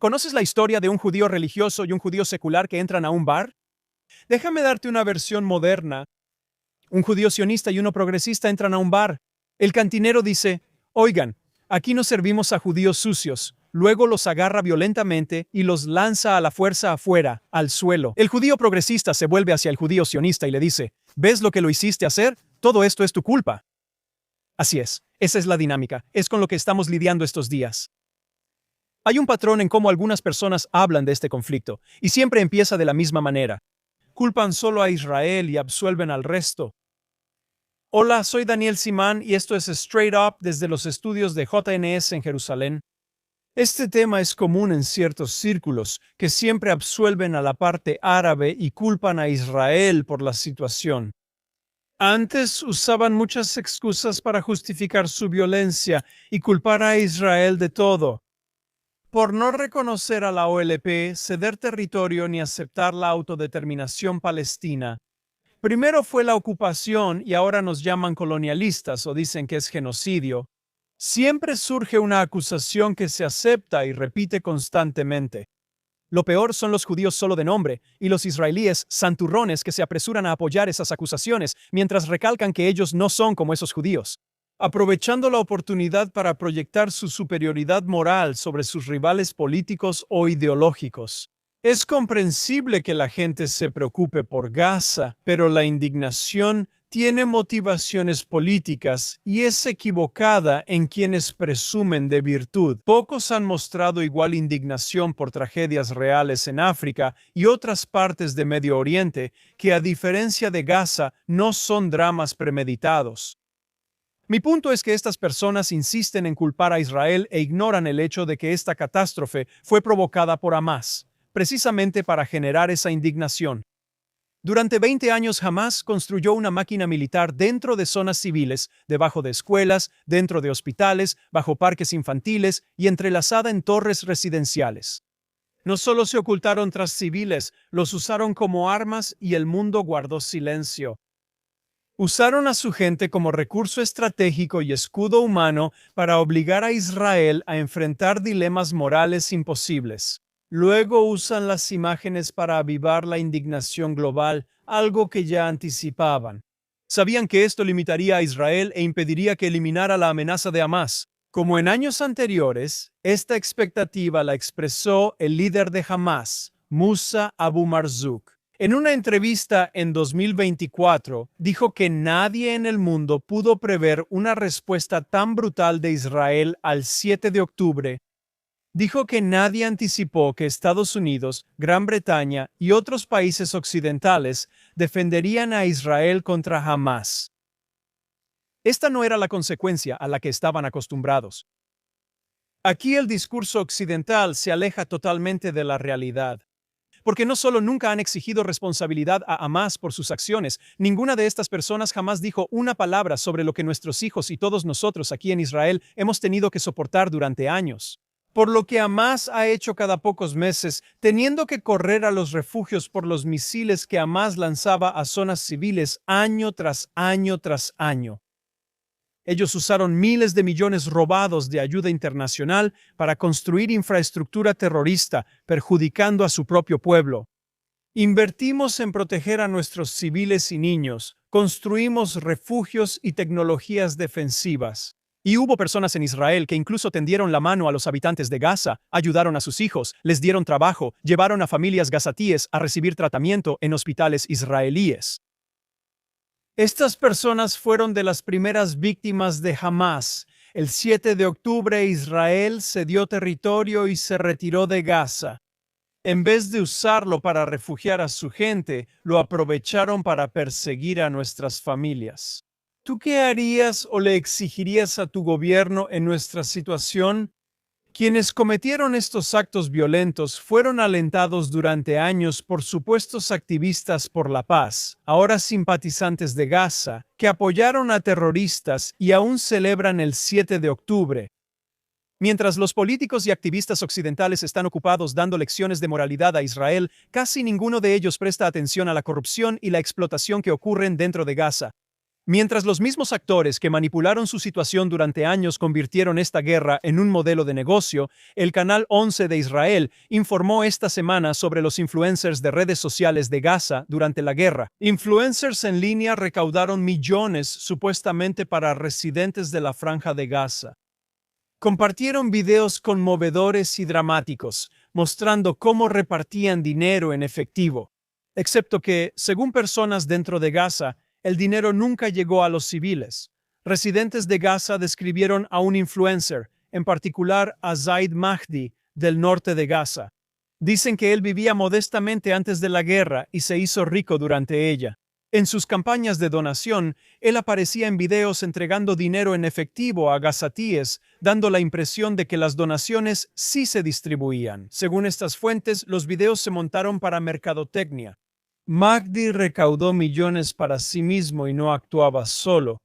¿Conoces la historia de un judío religioso y un judío secular que entran a un bar? Déjame darte una versión moderna. Un judío sionista y uno progresista entran a un bar. El cantinero dice, oigan, aquí no servimos a judíos sucios. Luego los agarra violentamente y los lanza a la fuerza afuera, al suelo. El judío progresista se vuelve hacia el judío sionista y le dice, ¿ves lo que lo hiciste hacer? Todo esto es tu culpa. Así es, esa es la dinámica, es con lo que estamos lidiando estos días. Hay un patrón en cómo algunas personas hablan de este conflicto, y siempre empieza de la misma manera. Culpan solo a Israel y absuelven al resto. Hola, soy Daniel Simán y esto es Straight Up desde los estudios de JNS en Jerusalén. Este tema es común en ciertos círculos que siempre absuelven a la parte árabe y culpan a Israel por la situación. Antes usaban muchas excusas para justificar su violencia y culpar a Israel de todo. Por no reconocer a la OLP, ceder territorio ni aceptar la autodeterminación palestina. Primero fue la ocupación y ahora nos llaman colonialistas o dicen que es genocidio. Siempre surge una acusación que se acepta y repite constantemente. Lo peor son los judíos solo de nombre y los israelíes santurrones que se apresuran a apoyar esas acusaciones mientras recalcan que ellos no son como esos judíos, aprovechando la oportunidad para proyectar su superioridad moral sobre sus rivales políticos o ideológicos. Es comprensible que la gente se preocupe por Gaza, pero la indignación tiene motivaciones políticas y es equivocada en quienes presumen de virtud. Pocos han mostrado igual indignación por tragedias reales en África y otras partes de Medio Oriente que, a diferencia de Gaza, no son dramas premeditados. Mi punto es que estas personas insisten en culpar a Israel e ignoran el hecho de que esta catástrofe fue provocada por Hamás, precisamente para generar esa indignación. Durante 20 años Hamás construyó una máquina militar dentro de zonas civiles, debajo de escuelas, dentro de hospitales, bajo parques infantiles y entrelazada en torres residenciales. No solo se ocultaron tras civiles, los usaron como armas y el mundo guardó silencio. Usaron a su gente como recurso estratégico y escudo humano para obligar a Israel a enfrentar dilemas morales imposibles. Luego usan las imágenes para avivar la indignación global, algo que ya anticipaban. Sabían que esto limitaría a Israel e impediría que eliminara la amenaza de Hamás. Como en años anteriores, esta expectativa la expresó el líder de Hamás, Musa Abu Marzouk. En una entrevista en 2024, dijo que nadie en el mundo pudo prever una respuesta tan brutal de Israel al 7 de octubre. Dijo que nadie anticipó que Estados Unidos, Gran Bretaña y otros países occidentales defenderían a Israel contra Hamás. Esta no era la consecuencia a la que estaban acostumbrados. Aquí el discurso occidental se aleja totalmente de la realidad. Porque no solo nunca han exigido responsabilidad a Hamás por sus acciones, ninguna de estas personas jamás dijo una palabra sobre lo que nuestros hijos y todos nosotros aquí en Israel hemos tenido que soportar durante años. Por lo que Hamás ha hecho cada pocos meses, teniendo que correr a los refugios por los misiles que Hamás lanzaba a zonas civiles año tras año tras año. Ellos usaron miles de millones robados de ayuda internacional para construir infraestructura terrorista, perjudicando a su propio pueblo. Invertimos en proteger a nuestros civiles y niños, construimos refugios y tecnologías defensivas. Y hubo personas en Israel que incluso tendieron la mano a los habitantes de Gaza, ayudaron a sus hijos, les dieron trabajo, llevaron a familias gazatíes a recibir tratamiento en hospitales israelíes. Estas personas fueron de las primeras víctimas de Hamás. El 7 de octubre Israel cedió territorio y se retiró de Gaza. En vez de usarlo para refugiar a su gente, lo aprovecharon para perseguir a nuestras familias. ¿Tú qué harías o le exigirías a tu gobierno en nuestra situación? Quienes cometieron estos actos violentos fueron alentados durante años por supuestos activistas por la paz, ahora simpatizantes de Gaza, que apoyaron a terroristas y aún celebran el 7 de octubre. Mientras los políticos y activistas occidentales están ocupados dando lecciones de moralidad a Israel, casi ninguno de ellos presta atención a la corrupción y la explotación que ocurren dentro de Gaza. Mientras los mismos actores que manipularon su situación durante años convirtieron esta guerra en un modelo de negocio, el Canal 11 de Israel informó esta semana sobre los influencers de redes sociales de Gaza durante la guerra. Influencers en línea recaudaron millones supuestamente para residentes de la Franja de Gaza. Compartieron videos conmovedores y dramáticos, mostrando cómo repartían dinero en efectivo. Excepto que, según personas dentro de Gaza, el dinero nunca llegó a los civiles. Residentes de Gaza describieron a un influencer, en particular a Zaid Mahdi, del norte de Gaza. Dicen que él vivía modestamente antes de la guerra y se hizo rico durante ella. En sus campañas de donación, él aparecía en videos entregando dinero en efectivo a gazatíes, dando la impresión de que las donaciones sí se distribuían. Según estas fuentes, los videos se montaron para mercadotecnia. Mahdi recaudó millones para sí mismo y no actuaba solo.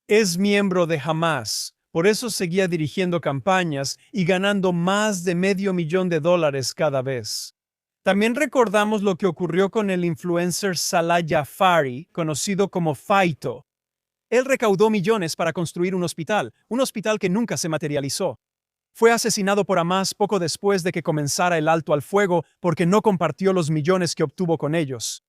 Es miembro de Hamas, por eso seguía dirigiendo campañas y ganando más de $500,000 cada vez. También recordamos lo que ocurrió con el influencer Salah Jafari, conocido como Faito. Él recaudó millones para construir un hospital que nunca se materializó. Fue asesinado por Hamas poco después de que comenzara el alto al fuego porque no compartió los millones que obtuvo con ellos.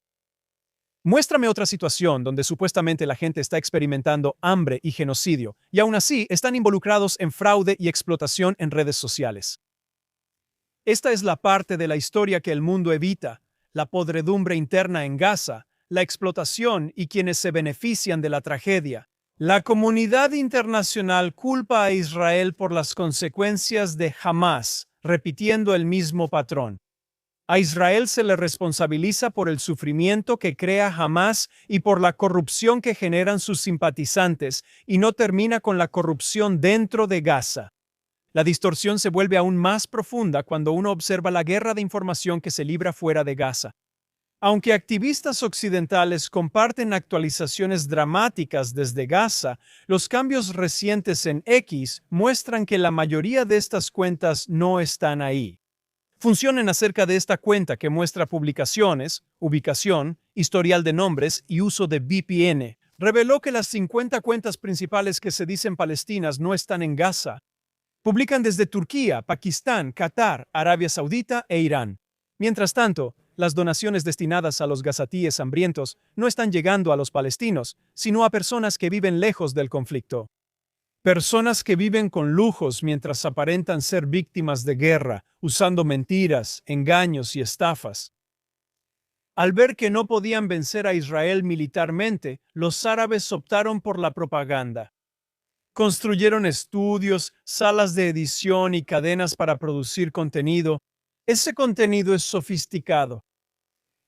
Muéstrame otra situación donde supuestamente la gente está experimentando hambre y genocidio, y aún así están involucrados en fraude y explotación en redes sociales. Esta es la parte de la historia que el mundo evita: la podredumbre interna en Gaza, la explotación y quienes se benefician de la tragedia. La comunidad internacional culpa a Israel por las consecuencias de Hamas, repitiendo el mismo patrón. A Israel se le responsabiliza por el sufrimiento que crea Hamas y por la corrupción que generan sus simpatizantes, y no termina con la corrupción dentro de Gaza. La distorsión se vuelve aún más profunda cuando uno observa la guerra de información que se libra fuera de Gaza. Aunque activistas occidentales comparten actualizaciones dramáticas desde Gaza, los cambios recientes en X muestran que la mayoría de estas cuentas no están ahí. Funcionen acerca de esta cuenta que muestra publicaciones, ubicación, historial de nombres y uso de VPN. Reveló que las 50 cuentas principales que se dicen palestinas no están en Gaza. Publican desde Turquía, Pakistán, Qatar, Arabia Saudita e Irán. Mientras tanto, las donaciones destinadas a los gazatíes hambrientos no están llegando a los palestinos, sino a personas que viven lejos del conflicto. Personas que viven con lujos mientras aparentan ser víctimas de guerra, usando mentiras, engaños y estafas. Al ver que no podían vencer a Israel militarmente, los árabes optaron por la propaganda. Construyeron estudios, salas de edición y cadenas para producir contenido. Ese contenido es sofisticado.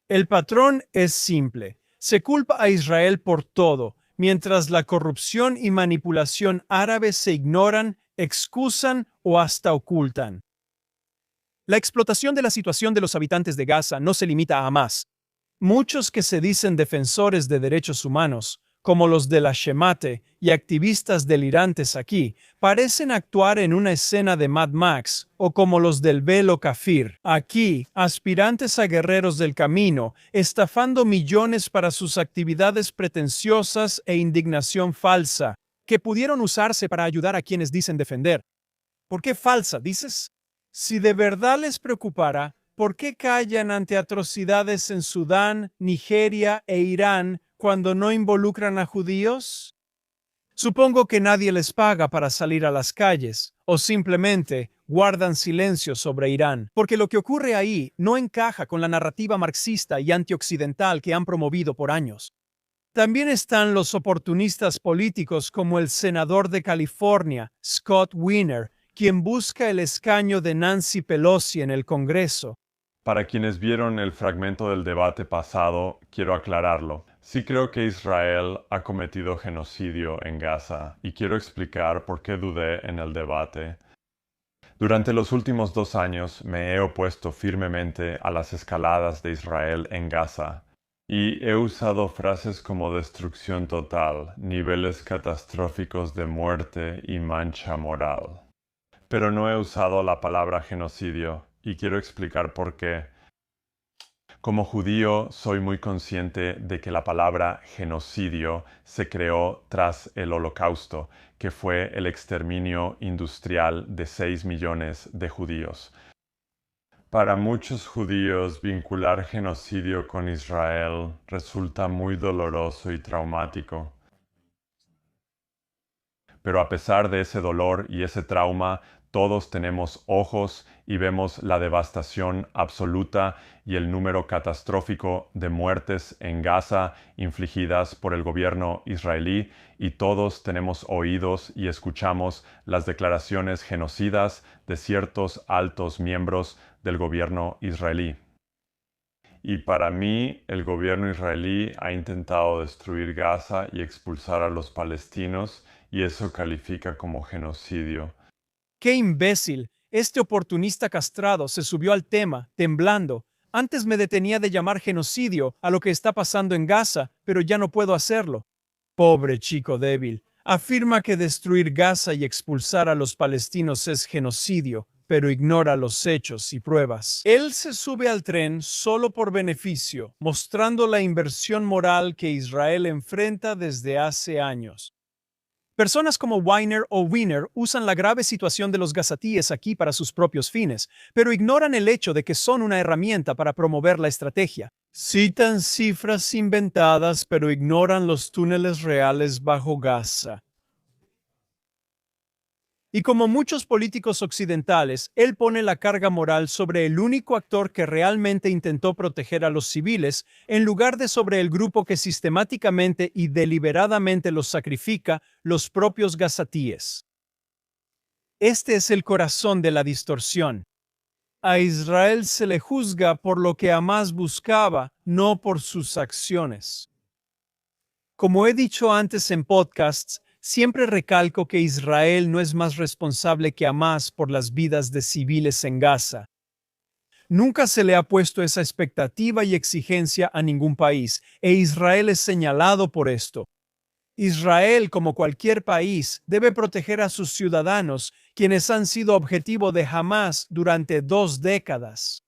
El patrón es simple. Se culpa a Israel por todo, mientras la corrupción y manipulación árabes se ignoran, excusan o hasta ocultan. La explotación de la situación de los habitantes de Gaza no se limita a Hamas. Muchos que se dicen defensores de derechos humanos, como los de la Shemate y activistas delirantes aquí, parecen actuar en una escena de Mad Max, o como los del Velo Kafir, aquí, aspirantes a guerreros del camino, estafando millones para sus actividades pretenciosas e indignación falsa, que pudieron usarse para ayudar a quienes dicen defender. ¿Por qué falsa, dices? Si de verdad les preocupara, ¿por qué callan ante atrocidades en Sudán, Nigeria e Irán cuando no involucran a judíos? Supongo que nadie les paga para salir a las calles, o simplemente guardan silencio sobre Irán, porque lo que ocurre ahí no encaja con la narrativa marxista y antioccidental que han promovido por años. También están los oportunistas políticos como el senador de California, Scott Wiener, quien busca el escaño de Nancy Pelosi en el Congreso. Para quienes vieron el fragmento del debate pasado, quiero aclararlo. Sí creo que Israel ha cometido genocidio en Gaza, y quiero explicar por qué dudé en el debate. Durante los últimos 2 años me he opuesto firmemente a las escaladas de Israel en Gaza, y he usado frases como destrucción total, niveles catastróficos de muerte y mancha moral. Pero no he usado la palabra genocidio, y quiero explicar por qué. Como judío, soy muy consciente de que la palabra genocidio se creó tras el Holocausto, que fue el exterminio industrial de 6 millones de judíos. Para muchos judíos, vincular genocidio con Israel resulta muy doloroso y traumático. Pero a pesar de ese dolor y ese trauma, todos tenemos ojos y vemos la devastación absoluta y el número catastrófico de muertes en Gaza infligidas por el gobierno israelí, y todos tenemos oídos y escuchamos las declaraciones genocidas de ciertos altos miembros del gobierno israelí. Y para mí, el gobierno israelí ha intentado destruir Gaza y expulsar a los palestinos, y eso califica como genocidio. ¡Qué imbécil! Este oportunista castrado se subió al tema, temblando. Antes me detenía de llamar genocidio a lo que está pasando en Gaza, pero ya no puedo hacerlo. Pobre chico débil. Afirma que destruir Gaza y expulsar a los palestinos es genocidio, pero ignora los hechos y pruebas. Él se sube al tren solo por beneficio, mostrando la inversión moral que Israel enfrenta desde hace años. Personas como Weiner o Wiener usan la grave situación de los gazatíes aquí para sus propios fines, pero ignoran el hecho de que son una herramienta para promover la estrategia. Citan cifras inventadas, pero ignoran los túneles reales bajo Gaza. Y como muchos políticos occidentales, él pone la carga moral sobre el único actor que realmente intentó proteger a los civiles, en lugar de sobre el grupo que sistemáticamente y deliberadamente los sacrifica, los propios gazatíes. Este es el corazón de la distorsión. A Israel se le juzga por lo que Hamás buscaba, no por sus acciones. Como he dicho antes en podcasts, siempre recalco que Israel no es más responsable que Hamás por las vidas de civiles en Gaza. Nunca se le ha puesto esa expectativa y exigencia a ningún país, e Israel es señalado por esto. Israel, como cualquier país, debe proteger a sus ciudadanos, quienes han sido objetivo de Hamás durante 2 décadas.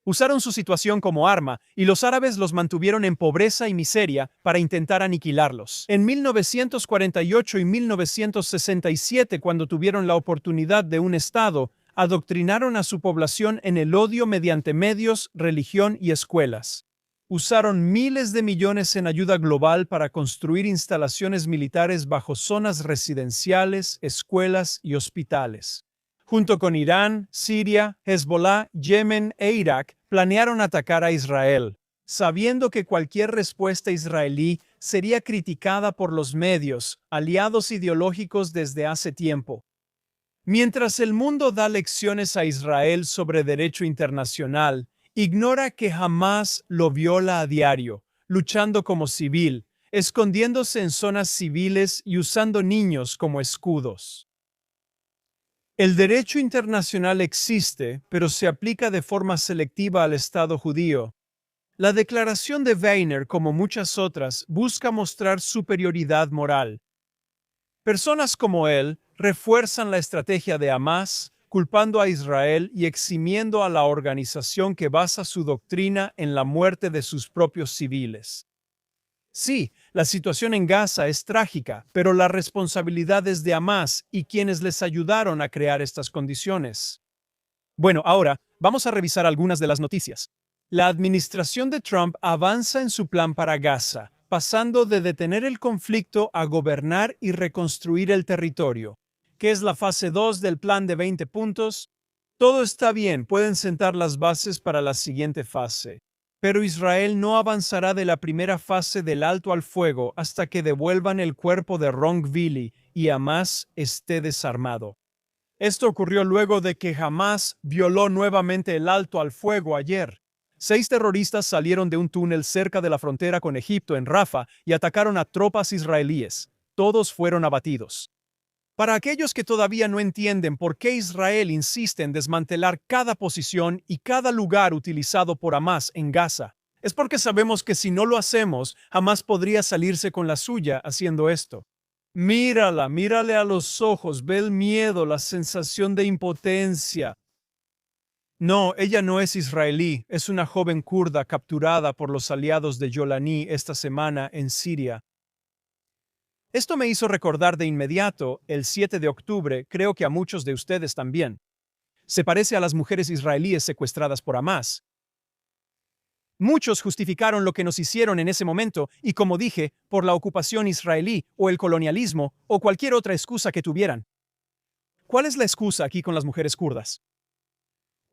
Usaron su situación como arma y los árabes los mantuvieron en pobreza y miseria para intentar aniquilarlos. En 1948 y 1967, cuando tuvieron la oportunidad de un Estado, adoctrinaron a su población en el odio mediante medios, religión y escuelas. Usaron miles de millones en ayuda global para construir instalaciones militares bajo zonas residenciales, escuelas y hospitales. Junto con Irán, Siria, Hezbollah, Yemen e Irak, planearon atacar a Israel, sabiendo que cualquier respuesta israelí sería criticada por los medios, aliados ideológicos desde hace tiempo. Mientras el mundo da lecciones a Israel sobre derecho internacional, ignora que Hamás lo viola a diario, luchando como civil, escondiéndose en zonas civiles y usando niños como escudos. El derecho internacional existe, pero se aplica de forma selectiva al Estado judío. La declaración de Weiner, como muchas otras, busca mostrar superioridad moral. Personas como él refuerzan la estrategia de Hamás, culpando a Israel y eximiendo a la organización que basa su doctrina en la muerte de sus propios civiles. Sí, la situación en Gaza es trágica, pero la responsabilidad es de Hamás y quienes les ayudaron a crear estas condiciones. Bueno, ahora vamos a revisar algunas de las noticias. La administración de Trump avanza en su plan para Gaza, pasando de detener el conflicto a gobernar y reconstruir el territorio. ¿Qué es la fase 2 del plan de 20 puntos? Todo está bien, pueden sentar las bases para la siguiente fase. Pero Israel no avanzará de la primera fase del alto al fuego hasta que devuelvan el cuerpo de Ron Gvili y Hamás esté desarmado. Esto ocurrió luego de que Hamás violó nuevamente el alto al fuego ayer. 6 terroristas salieron de un túnel cerca de la frontera con Egipto en Rafah y atacaron a tropas israelíes. Todos fueron abatidos. Para aquellos que todavía no entienden por qué Israel insiste en desmantelar cada posición y cada lugar utilizado por Hamás en Gaza, es porque sabemos que si no lo hacemos, Hamás podría salirse con la suya haciendo esto. Mírale a los ojos, ve el miedo, la sensación de impotencia. No, ella no es israelí, es una joven kurda capturada por los aliados de Yolani esta semana en Siria. Esto me hizo recordar de inmediato el 7 de octubre, creo que a muchos de ustedes también. Se parece a las mujeres israelíes secuestradas por Hamás. Muchos justificaron lo que nos hicieron en ese momento y, como dije, por la ocupación israelí o el colonialismo o cualquier otra excusa que tuvieran. ¿Cuál es la excusa aquí con las mujeres kurdas?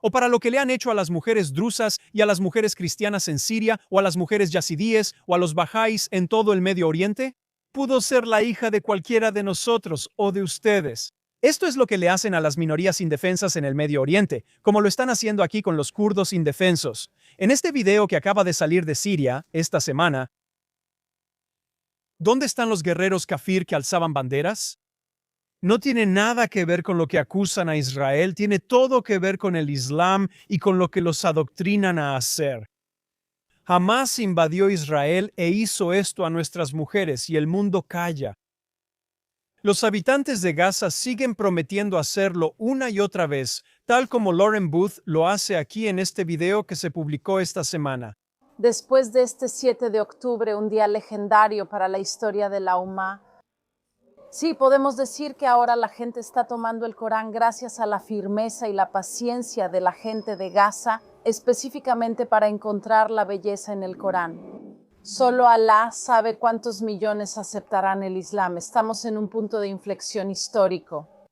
¿O para lo que le han hecho a las mujeres drusas y a las mujeres cristianas en Siria o a las mujeres yazidíes o a los bajáis en todo el Medio Oriente? Pudo ser la hija de cualquiera de nosotros o de ustedes. Esto es lo que le hacen a las minorías indefensas en el Medio Oriente, como lo están haciendo aquí con los kurdos indefensos. En este video que acaba de salir de Siria esta semana, ¿dónde están los guerreros kafir que alzaban banderas? No tiene nada que ver con lo que acusan a Israel, tiene todo que ver con el Islam y con lo que los adoctrinan a hacer. Hamás invadió Israel e hizo esto a nuestras mujeres y el mundo calla. Los habitantes de Gaza siguen prometiendo hacerlo una y otra vez, tal como Lauren Booth lo hace aquí en este video que se publicó esta semana. Después de este 7 de octubre, un día legendario para la historia de la Umma, sí, podemos decir que ahora la gente está tomando el Corán gracias a la firmeza y la paciencia de la gente de Gaza, específicamente para encontrar la belleza en el Corán. Solo Alá sabe cuántos millones aceptarán el Islam. Estamos en un punto de inflexión histórico.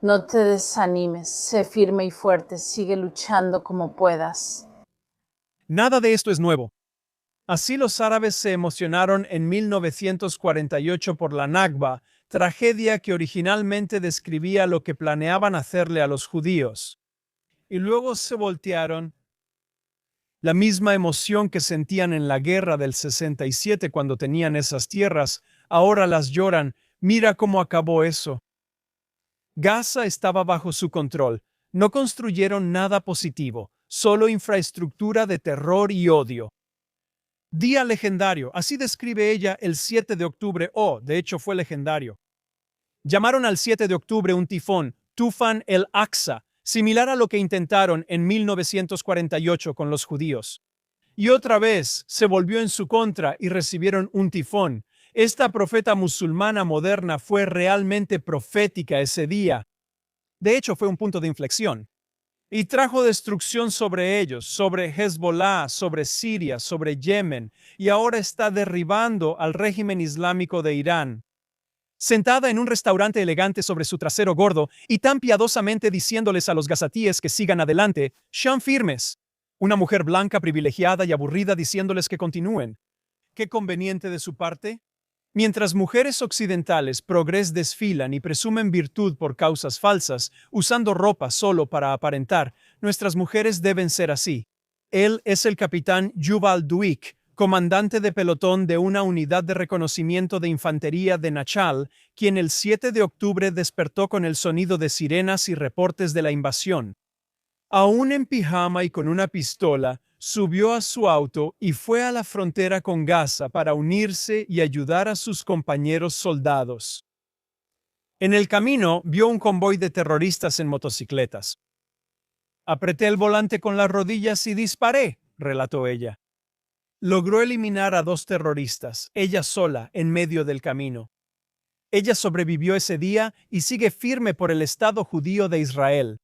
No te desanimes, sé firme y fuerte, sigue luchando como puedas. Nada de esto es nuevo. Así los árabes se emocionaron en 1948 por la Nakba, tragedia que originalmente describía lo que planeaban hacerle a los judíos. Y luego se voltearon. La misma emoción que sentían en la guerra del 67 cuando tenían esas tierras, ahora las lloran. Mira cómo acabó eso. Gaza estaba bajo su control. No construyeron nada positivo, solo infraestructura de terror y odio. Día legendario, así describe ella el 7 de octubre. De hecho fue legendario. Llamaron al 7 de octubre un tifón, Tufan el-Aqsa, similar a lo que intentaron en 1948 con los judíos. Y otra vez se volvió en su contra y recibieron un tifón. Esta profeta musulmana moderna fue realmente profética ese día. De hecho, fue un punto de inflexión. Y trajo destrucción sobre ellos, sobre Hezbollah, sobre Siria, sobre Yemen, y ahora está derribando al régimen islámico de Irán. Sentada en un restaurante elegante sobre su trasero gordo y tan piadosamente diciéndoles a los gazatíes que sigan adelante, sean firmes. Una mujer blanca privilegiada y aburrida diciéndoles que continúen. ¿Qué conveniente de su parte? Mientras mujeres occidentales progres desfilan y presumen virtud por causas falsas, usando ropa solo para aparentar, nuestras mujeres deben ser así. Él es el capitán Yuval Duik, comandante de pelotón de una unidad de reconocimiento de infantería de Nachal, quien el 7 de octubre despertó con el sonido de sirenas y reportes de la invasión. Aún en pijama y con una pistola, subió a su auto y fue a la frontera con Gaza para unirse y ayudar a sus compañeros soldados. En el camino vio un convoy de terroristas en motocicletas. Apreté el volante con las rodillas y disparé, relató ella. Logró eliminar a 2 terroristas, ella sola, en medio del camino. Ella sobrevivió ese día y sigue firme por el Estado judío de Israel.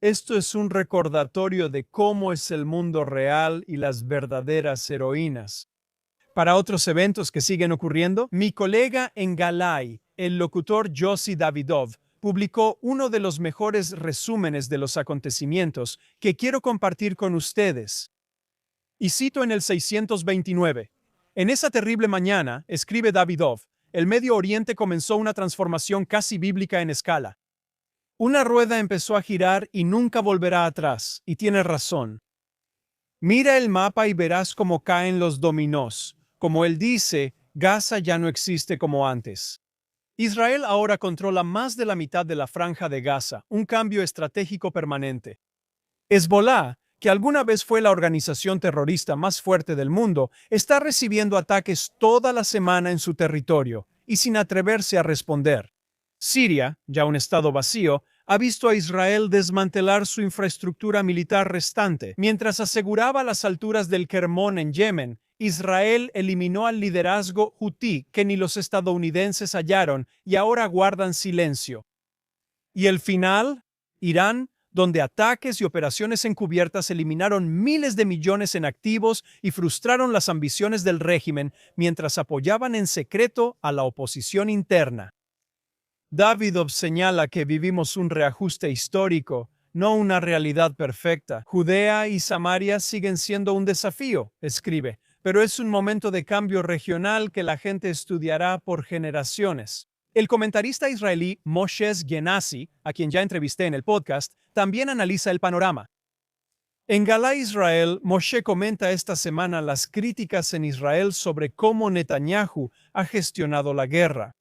Esto es un recordatorio de cómo es el mundo real y las verdaderas heroínas. Para otros eventos que siguen ocurriendo, mi colega en Galay, el locutor Yossi Davidov, publicó uno de los mejores resúmenes de los acontecimientos que quiero compartir con ustedes. Y cito en el 629. En esa terrible mañana, escribe Davidov, el Medio Oriente comenzó una transformación casi bíblica en escala. Una rueda empezó a girar y nunca volverá atrás, y tiene razón. Mira el mapa y verás cómo caen los dominós. Como él dice, Gaza ya no existe como antes. Israel ahora controla más de la mitad de la franja de Gaza, un cambio estratégico permanente. Hezbollah, que alguna vez fue la organización terrorista más fuerte del mundo, está recibiendo ataques toda la semana en su territorio y sin atreverse a responder. Siria, ya un estado vacío, ha visto a Israel desmantelar su infraestructura militar restante. Mientras aseguraba las alturas del Kermón en Yemen, Israel eliminó al liderazgo hutí que ni los estadounidenses hallaron y ahora guardan silencio. ¿Y el final? Irán, donde ataques y operaciones encubiertas eliminaron miles de millones en activos y frustraron las ambiciones del régimen mientras apoyaban en secreto a la oposición interna. Davidov señala que vivimos un reajuste histórico, no una realidad perfecta. Judea y Samaria siguen siendo un desafío, escribe, pero es un momento de cambio regional que la gente estudiará por generaciones. El comentarista israelí Moshe Genasi, a quien ya entrevisté en el podcast, también analiza el panorama. En Galá Israel, Moshe comenta esta semana las críticas en Israel sobre cómo Netanyahu ha gestionado la guerra.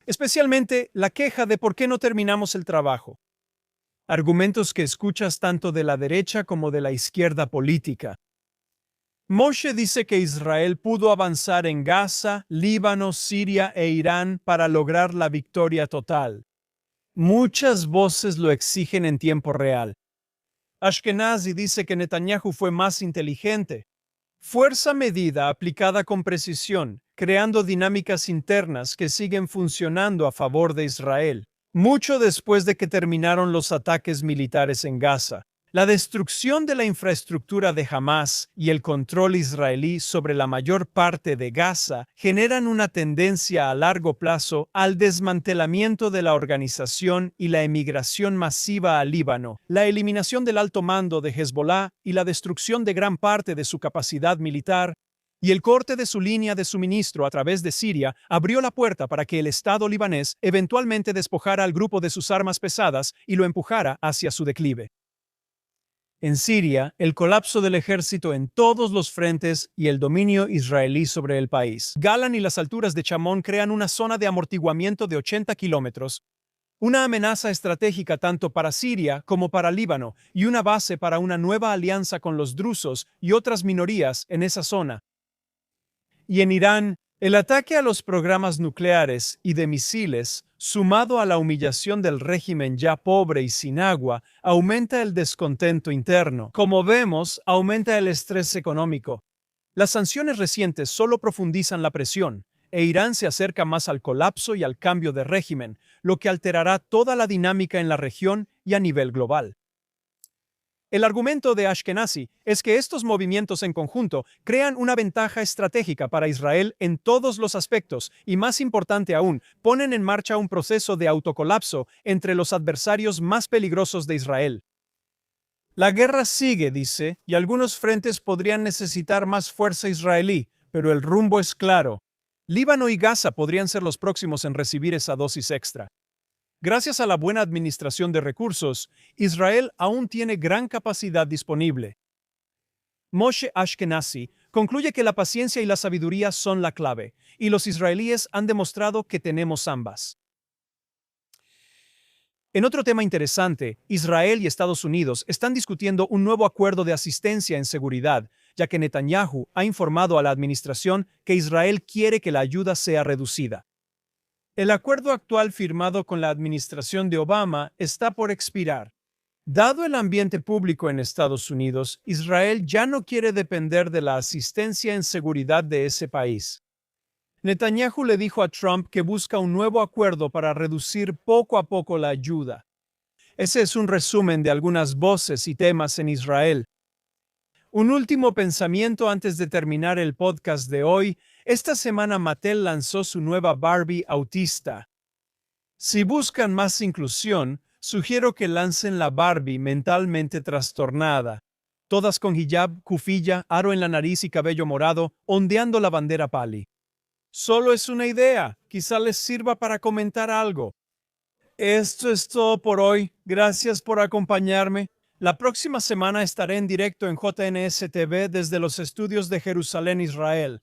Especialmente la queja de por qué no terminamos el trabajo. Argumentos que escuchas tanto de la derecha como de la izquierda política. Moshe dice que Israel pudo avanzar en Gaza, Líbano, Siria e Irán para lograr la victoria total. Muchas voces lo exigen en tiempo real. Ashkenazi dice que Netanyahu fue más inteligente. Fuerza medida aplicada con precisión, creando dinámicas internas que siguen funcionando a favor de Israel, mucho después de que terminaron los ataques militares en Gaza. La destrucción de la infraestructura de Hamás y el control israelí sobre la mayor parte de Gaza generan una tendencia a largo plazo al desmantelamiento de la organización y la emigración masiva al Líbano, la eliminación del alto mando de Hezbollah y la destrucción de gran parte de su capacidad militar, y el corte de su línea de suministro a través de Siria abrió la puerta para que el Estado libanés eventualmente despojara al grupo de sus armas pesadas y lo empujara hacia su declive. En Siria, el colapso del ejército en todos los frentes y el dominio israelí sobre el país. Galán y las alturas de Chamón crean una zona de amortiguamiento de 80 kilómetros, una amenaza estratégica tanto para Siria como para Líbano y una base para una nueva alianza con los drusos y otras minorías en esa zona. Y en Irán, el ataque a los programas nucleares y de misiles, sumado a la humillación del régimen ya pobre y sin agua, aumenta el descontento interno. Como vemos, aumenta el estrés económico. Las sanciones recientes solo profundizan la presión, e Irán se acerca más al colapso y al cambio de régimen, lo que alterará toda la dinámica en la región y a nivel global. El argumento de Ashkenazi es que estos movimientos en conjunto crean una ventaja estratégica para Israel en todos los aspectos y, más importante aún, ponen en marcha un proceso de autocolapso entre los adversarios más peligrosos de Israel. La guerra sigue, dice, y algunos frentes podrían necesitar más fuerza israelí, pero el rumbo es claro. Líbano y Gaza podrían ser los próximos en recibir esa dosis extra. Gracias a la buena administración de recursos, Israel aún tiene gran capacidad disponible. Moshe Ashkenazi concluye que la paciencia y la sabiduría son la clave, y los israelíes han demostrado que tenemos ambas. En otro tema interesante, Israel y Estados Unidos están discutiendo un nuevo acuerdo de asistencia en seguridad, ya que Netanyahu ha informado a la administración que Israel quiere que la ayuda sea reducida. El acuerdo actual firmado con la administración de Obama está por expirar. Dado el ambiente público en Estados Unidos, Israel ya no quiere depender de la asistencia en seguridad de ese país. Netanyahu le dijo a Trump que busca un nuevo acuerdo para reducir poco a poco la ayuda. Ese es un resumen de algunas voces y temas en Israel. Un último pensamiento antes de terminar el podcast de hoy. Esta semana Mattel lanzó su nueva Barbie autista. Si buscan más inclusión, sugiero que lancen la Barbie mentalmente trastornada. Todas con hijab, kufilla, aro en la nariz y cabello morado, ondeando la bandera pali. Solo es una idea, quizá les sirva para comentar algo. Esto es todo por hoy. Gracias por acompañarme. La próxima semana estaré en directo en JNS TV desde los estudios de Jerusalén, Israel.